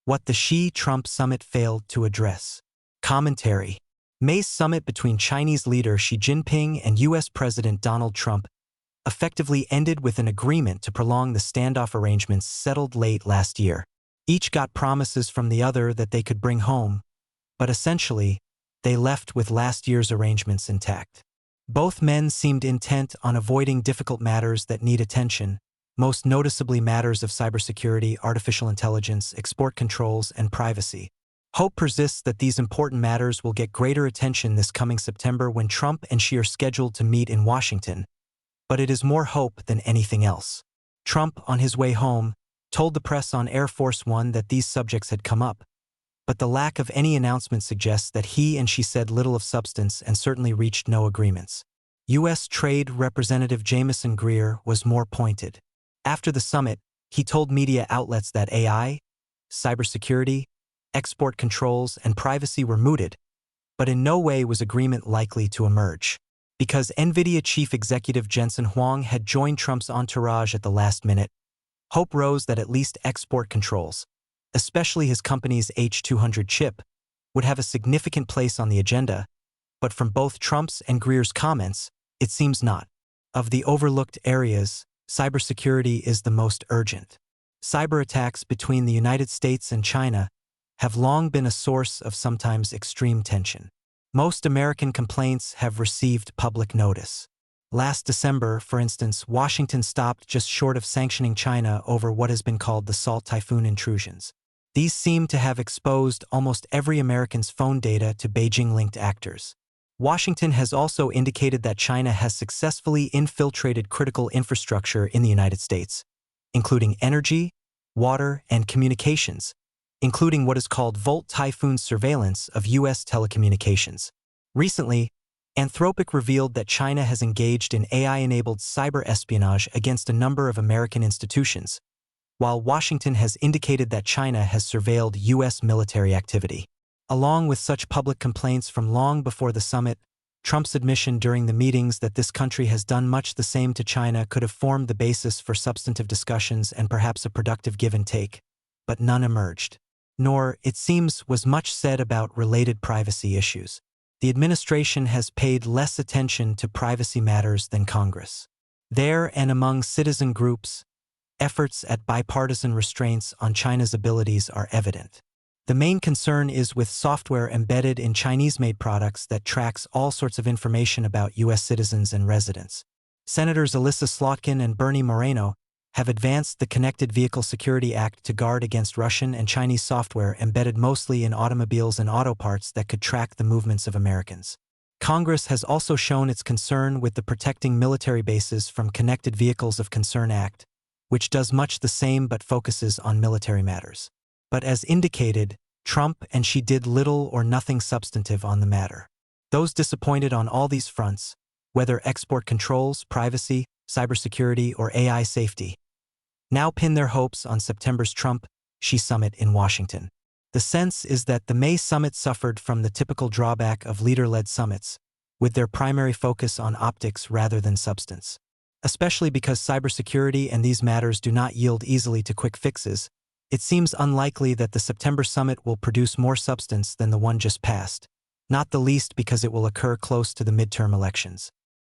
What the Xi-Trump summit failed to address. Commentary. May's summit between Chinese leader Xi Jinping and U.S. President Donald Trump effectively ended with an agreement to prolong the standoff arrangements settled late last year. Each got promises from the other that they could bring home, but essentially, they left with last year's arrangements intact. Both men seemed intent on avoiding difficult matters that need attention, most noticeably matters of cybersecurity, artificial intelligence, export controls, and privacy. Hope persists that these important matters will get greater attention this coming September when Trump and Xi are scheduled to meet in Washington, but it is more hope than anything else. Trump, on his way home, told the press on Air Force One that these subjects had come up, but the lack of any announcement suggests that he and Xi said little of substance and certainly reached no agreements. U.S. Trade Representative Jamieson Greer was more pointed. After the summit, he told media outlets that AI, cybersecurity, export controls, and privacy were mooted, but in no way was agreement likely to emerge. Because NVIDIA chief executive Jensen Huang had joined Trump's entourage at the last minute, hope rose that at least export controls, especially his company's H200 chip, would have a significant place on the agenda, but from both Trump's and Greer's comments, it seems not. Of the overlooked areas, cybersecurity is the most urgent. Cyber attacks between the United States and China have long been a source of sometimes extreme tension. Most American complaints have received public notice. Last December, for instance, Washington stopped just short of sanctioning China over what has been called the Salt Typhoon intrusions. These seem to have exposed almost every American's phone data to Beijing-linked actors. Washington has also indicated that China has successfully infiltrated critical infrastructure in the United States, including energy, water, and communications, including what is called Volt Typhoon surveillance of U.S. telecommunications. Recently, Anthropic revealed that China has engaged in AI-enabled cyber espionage against a number of American institutions, while Washington has indicated that China has surveilled U.S. military activity. Along with such public complaints from long before the summit, Trump's admission during the meetings that this country has done much the same to China could have formed the basis for substantive discussions and perhaps a productive give and take, but none emerged. Nor, it seems, was much said about related privacy issues. The administration has paid less attention to privacy matters than Congress. There and among citizen groups, efforts at bipartisan restraints on China's abilities are evident. The main concern is with software embedded in Chinese-made products that tracks all sorts of information about U.S. citizens and residents. Senators Elissa Slotkin and Bernie Moreno have advanced the Connected Vehicle Security Act to guard against Russian and Chinese software embedded mostly in automobiles and auto parts that could track the movements of Americans. Congress has also shown its concern with the Protecting Military Bases from Connected Vehicles of Concern Act, which does much the same but focuses on military matters. But as indicated, Trump and Xi did little or nothing substantive on the matter. Those disappointed on all these fronts, whether export controls, privacy, cybersecurity, or AI safety, now pin their hopes on September's Trump-Xi summit in Washington. The sense is that the May summit suffered from the typical drawback of leader-led summits, with their primary focus on optics rather than substance. Especially because cybersecurity and these matters do not yield easily to quick fixes, it seems unlikely that the September summit will produce more substance than the one just passed, not the least because it will occur close to the midterm elections.